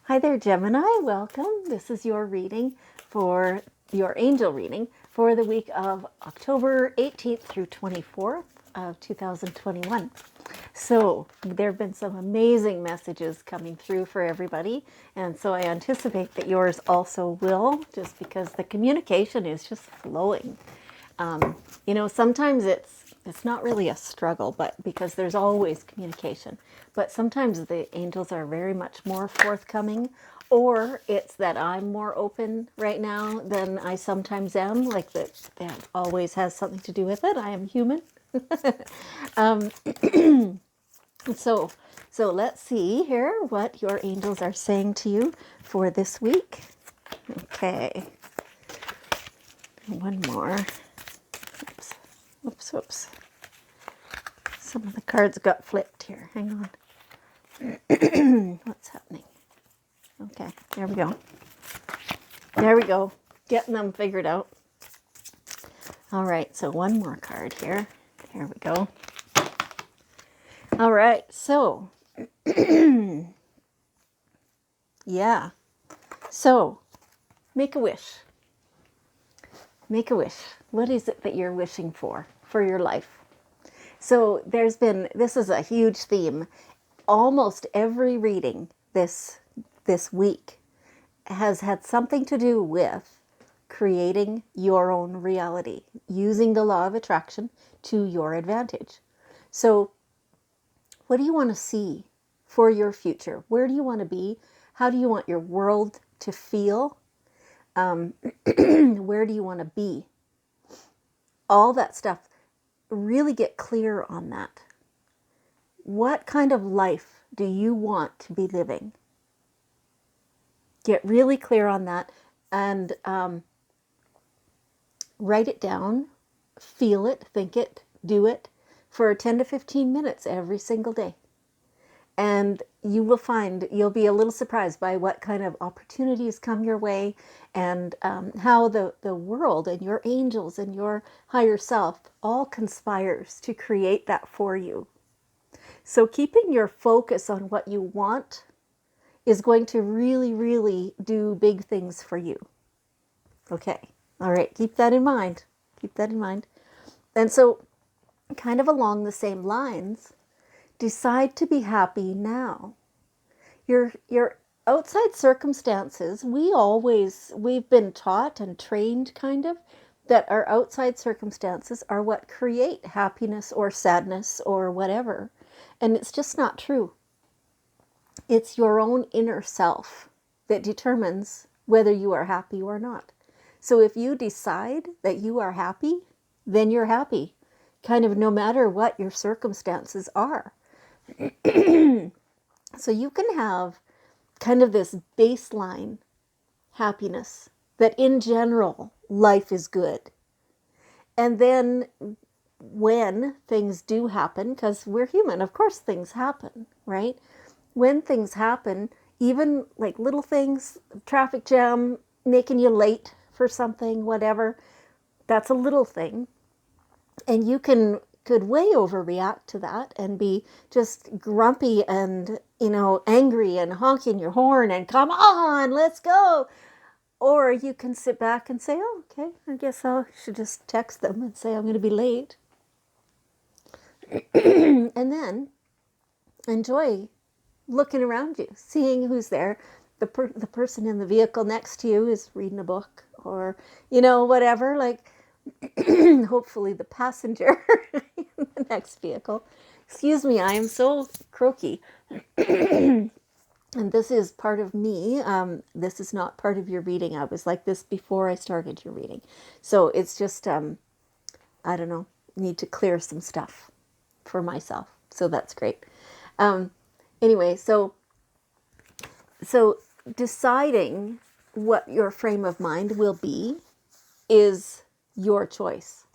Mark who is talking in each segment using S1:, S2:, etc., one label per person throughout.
S1: Hi there, Gemini. Welcome. This is your reading for your angel reading for the week of October 18th through 24th of 2021. So there have been some amazing messages coming through for everybody. And so I anticipate that yours also will, just because the communication is just flowing. Sometimes it's not really a struggle, but because there's always communication. But sometimes the angels are very much more forthcoming, or it's that I'm more open right now than I sometimes am. Like that always has something to do with it. I am human. um, so so let's see here what your angels are saying to you for this week. Okay. One more. Whoops. Some of the cards got flipped here. Hang on. What's happening? Okay, there we go. There we go. Getting them figured out. All right, so one more card here. There we go. All right, so, yeah. So, make a wish. Make a wish. What is it that you're wishing for your life? So this is a huge theme. Almost every reading this week has had something to do with creating your own reality, using the law of attraction to your advantage. So what do you want to see for your future? Where do you want to be? How do you want your world to feel? Where do you want to be? All that stuff. Really get clear on that. What kind of life do you want to be living? Get really clear on that and write it down, feel it, think it, do it for 10 to 15 minutes every single day. And you will find you'll be a little surprised by what kind of opportunities come your way and how the world and your angels and your higher self all conspires to create that for you. So keeping your focus on what you want is going to really, really do big things for you. Okay. All right. Keep that in mind. Keep that in mind. And so kind of along the same lines, decide to be happy now. Your outside circumstances, we've been taught and trained kind of that our outside circumstances are what create happiness or sadness or whatever. And it's just not true. It's your own inner self that determines whether you are happy or not. So if you decide that you are happy, then you're happy, kind of no matter what your circumstances are. So you can have kind of this baseline happiness that in general life is good. And then when things do happen, because we're human, of course things happen, right? When things happen, even like little things, traffic jam, making you late for something, whatever, that's a little thing. And you could way overreact to that and be just grumpy and, angry and honking your horn and come on, let's go. Or you can sit back and say, oh, okay, I guess I should just text them and say I'm going to be late. And then enjoy looking around you, seeing who's there. The person in the vehicle next to you is reading a book or, whatever, like hopefully the passenger in the next vehicle. Excuse me, I am so croaky. And this is part of me. This is not part of your reading. I was like this before I started your reading. So it's just, I don't know, need to clear some stuff for myself. So that's great. Anyway, so deciding what your frame of mind will be is your choice.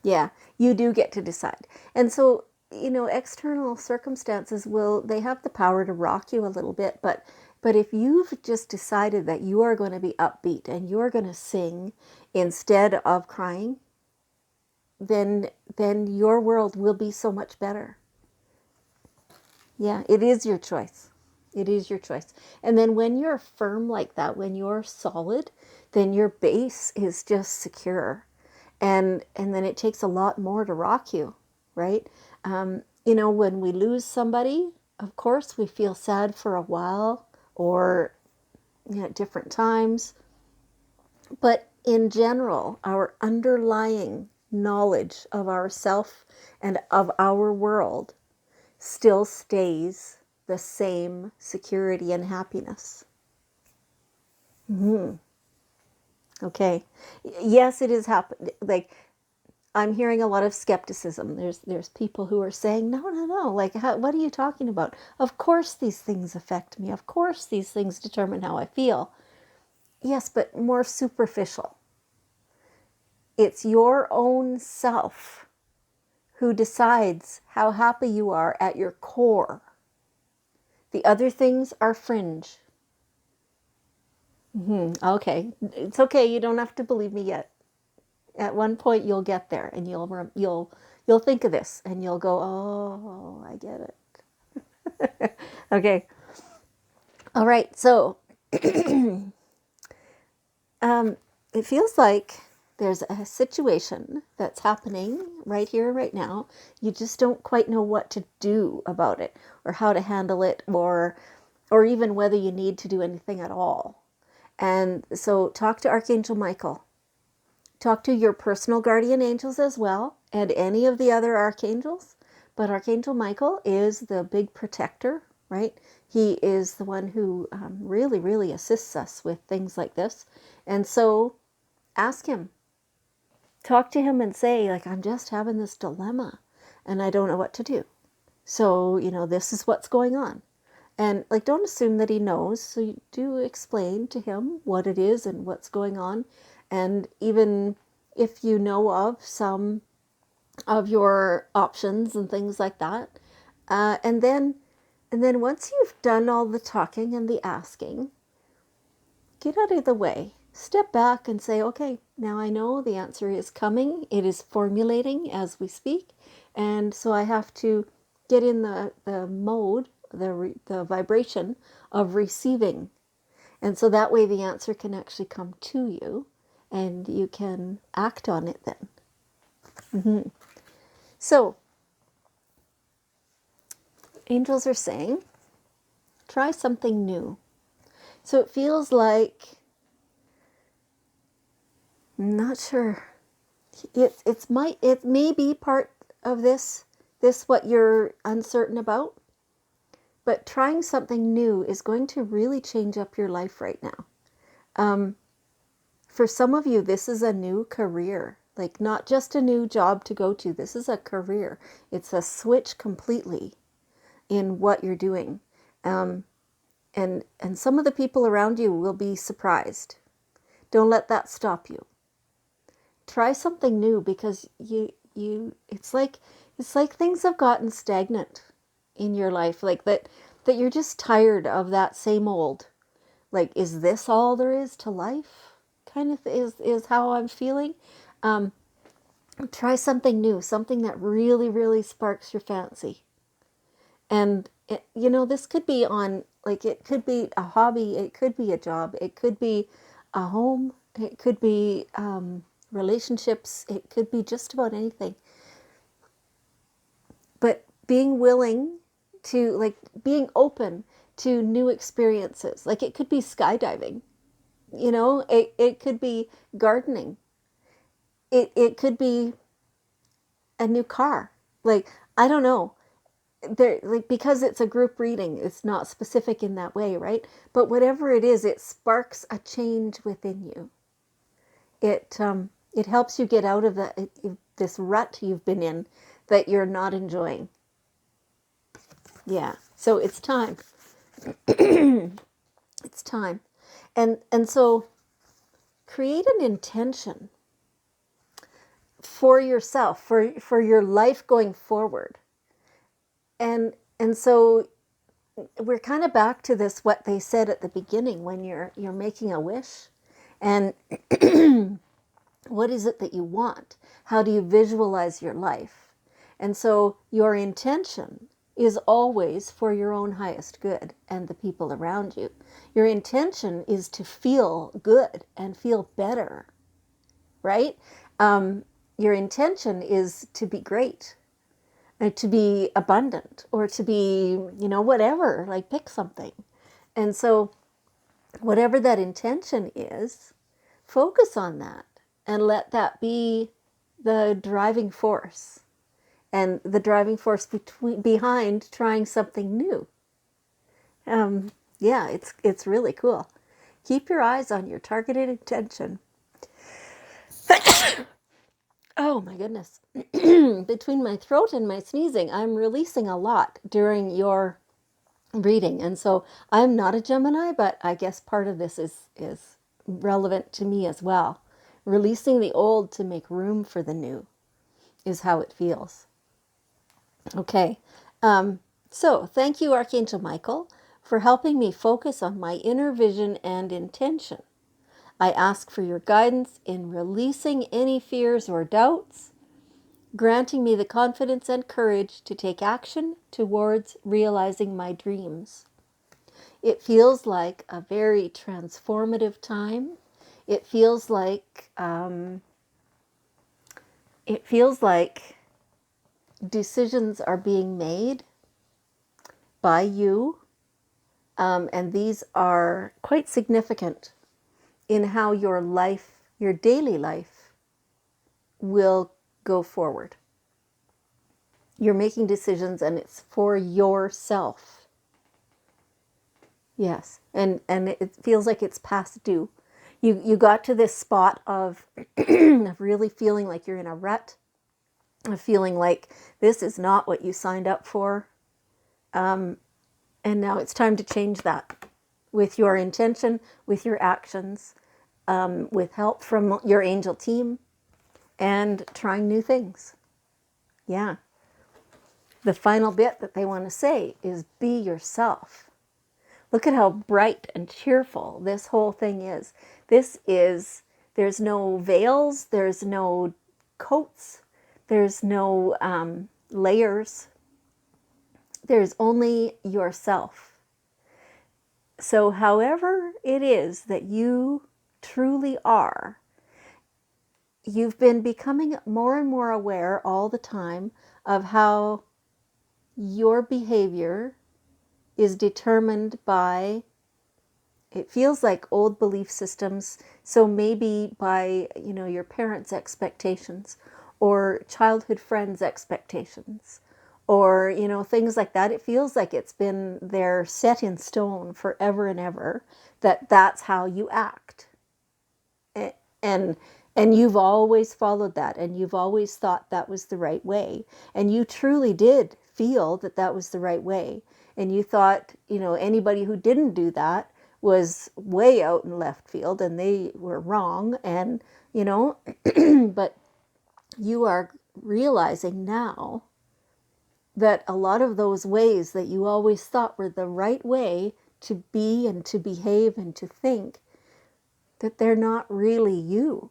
S1: Yeah, you do get to decide. And so, external circumstances they have the power to rock you a little bit, but if you've just decided that you are going to be upbeat and you're going to sing instead of crying, then your world will be so much better. Yeah, it is your choice. It is your choice. And then when you're firm like that, when you're solid, then your base is just secure. And then it takes a lot more to rock you, right? When we lose somebody, of course, we feel sad for a while or at different times. But in general, our underlying knowledge of ourself and of our world still stays the same security and happiness. Okay. Yes, it is happening. Like, I'm hearing a lot of skepticism. There's people who are saying, no, no, no. Like, what are you talking about? Of course these things affect me. Of course these things determine how I feel. Yes, but more superficial. It's your own self who decides how happy you are at your core. The other things are fringe. Okay. It's okay. You don't have to believe me yet. At one point you'll get there and you'll think of this and you'll go, "Oh, I get it." Okay. All right. So, it feels like there's a situation that's happening right here, right now. You just don't quite know what to do about it or how to handle it or even whether you need to do anything at all. And so talk to Archangel Michael. Talk to your personal guardian angels as well and any of the other archangels. But Archangel Michael is the big protector, right? He is the one who really, really assists us with things like this. And so ask him. Talk to him and say, like, I'm just having this dilemma and I don't know what to do. So, this is what's going on. And like, don't assume that he knows. So you do explain to him what it is and what's going on. And even if you know of some of your options and things like that. And then once you've done all the talking and the asking, get out of the way. Step back and say, okay, now I know the answer is coming. It is formulating as we speak. And so I have to get in the mode, the vibration of receiving. And so that way the answer can actually come to you and you can act on it then. So, angels are saying, try something new. So it feels like, I'm not sure. It may be part of this what you're uncertain about. But trying something new is going to really change up your life right now. For some of you, this is a new career, like not just a new job to go to. This is a career. It's a switch completely in what you're doing. And some of the people around you will be surprised. Don't let that stop you. Try something new because it's like things have gotten stagnant in your life, like that you're just tired of that same old, like, is this all there is to life? Kind of is how I'm feeling. Try something new, something that really, really sparks your fancy. And this could be it could be a hobby, it could be a job, it could be a home, it could be relationships, it could be just about anything. But being willing to, like, being open to new experiences. Like, it could be skydiving, it could be gardening. It could be a new car. Like, I don't know. Because it's a group reading, it's not specific in that way, right? But whatever it is, it sparks a change within you. It helps you get out of this rut you've been in that you're not enjoying. Yeah. So it's time. It's time. And so create an intention for yourself, for your life going forward. And so we're kind of back to this, what they said at the beginning when you're making a wish. And what is it that you want? How do you visualize your life? And so your intention is always for your own highest good and the people around you. Your intention is to feel good and feel better, right? Your intention is to be great, to be abundant, or to be, whatever, like pick something. And so whatever that intention is, focus on that and let that be the driving force and the driving force behind trying something new. Yeah, it's really cool. Keep your eyes on your targeted intention. Oh my goodness. Between my throat and my sneezing, I'm releasing a lot during your reading. And so I'm not a Gemini, but I guess part of this is relevant to me as well. Releasing the old to make room for the new is how it feels. Okay. So thank you, Archangel Michael, for helping me focus on my inner vision and intention. I ask for your guidance in releasing any fears or doubts, granting me the confidence and courage to take action towards realizing my dreams. It feels like a very transformative time. It feels like decisions are being made by you, and these are quite significant in how your life, your daily life, will go forward. You're making decisions, and it's for yourself. Yes, and it feels like it's past due. You got to this spot of really feeling like you're in a rut, of feeling like this is not what you signed up for, and now it's time to change that with your intention, with your actions, with help from your angel team, and trying new things. Yeah. The final bit that they want to say is be yourself. Look at how bright and cheerful this whole thing is. There's no veils, there's no coats, there's no layers. There's only yourself. So however it is that you truly are, you've been becoming more and more aware all the time of how your behavior is determined by, it feels like, old belief systems. So maybe by, your parents' expectations or childhood friends' expectations or, things like that. It feels like it's been there set in stone forever and ever that that's how you act. And you've always followed that, and you've always thought that was the right way. And you truly did feel that that was the right way. And you thought, anybody who didn't do that was way out in left field and they were wrong. And, but you are realizing now that a lot of those ways that you always thought were the right way to be and to behave and to think, that they're not really you.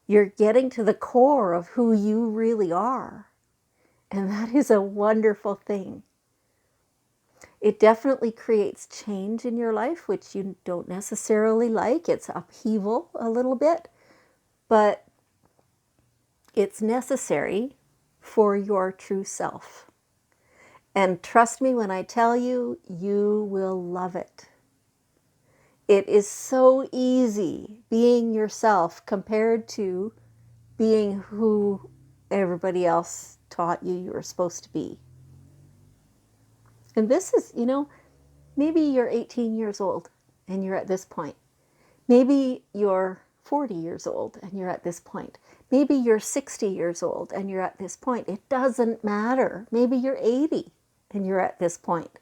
S1: You're getting to the core of who you really are. And that is a wonderful thing. It definitely creates change in your life, which you don't necessarily like. It's upheaval a little bit, but it's necessary for your true self. And trust me when I tell you, you will love it. It is so easy being yourself compared to being who everybody else taught you were supposed to be. And this is, maybe you're 18 years old and you're at this point. Maybe you're 40 years old and you're at this point. Maybe you're 60 years old and you're at this point. It doesn't matter. Maybe you're 80 and you're at this point.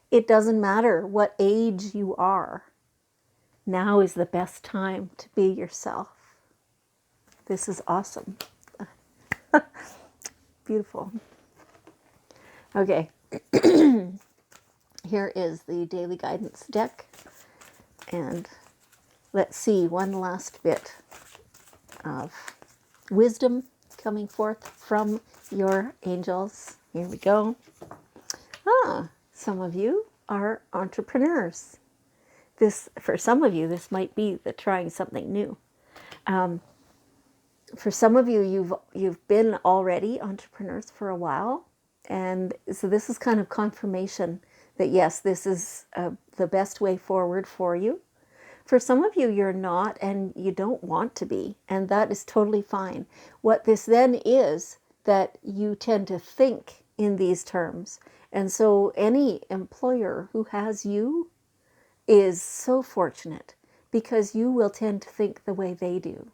S1: It doesn't matter what age you are. Now is the best time to be yourself. This is awesome. Beautiful. Okay. Here is the daily guidance deck. And let's see one last bit of wisdom coming forth from your angels Here we go. Some of you are entrepreneurs. For some of you, this might be the trying something new. For some of you, you've been already entrepreneurs for a while, and so this is kind of confirmation that yes, this is the best way forward for you. For some of you, you're not, and you don't want to be, and that is totally fine. What this then is that you tend to think in these terms, and so any employer who has you is so fortunate because you will tend to think the way they do.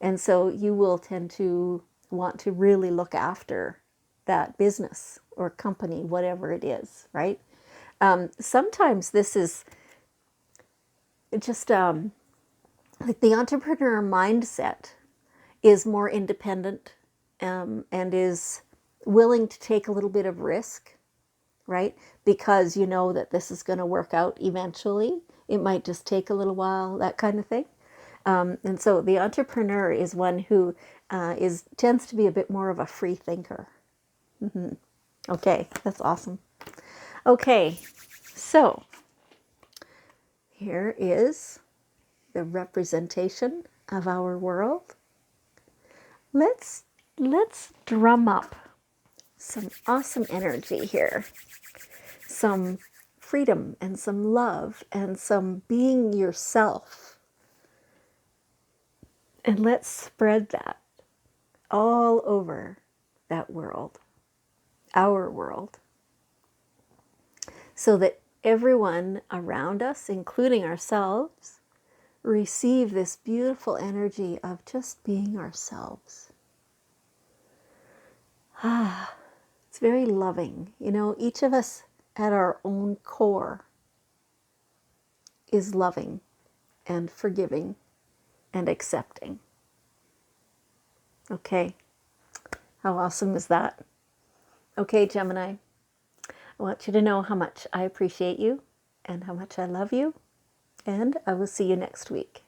S1: And so you will tend to want to really look after that business or company, whatever it is, right? Sometimes this is just like the entrepreneur mindset is more independent and is willing to take a little bit of risk, right? Because you know that this is going to work out eventually. It might just take a little while, that kind of thing. And so the entrepreneur is one who tends to be a bit more of a free thinker. Okay, that's awesome. Okay, so here is the representation of our world. Let's drum up some awesome energy here. Some freedom and some love and some being yourself. And let's spread that all over that world, our world, so that everyone around us, including ourselves, receive this beautiful energy of just being ourselves. It's very loving. You know, each of us at our own core is loving and forgiving and accepting. Okay, how awesome is that? Okay, Gemini, I want you to know how much I appreciate you and how much I love you, and I will see you next week.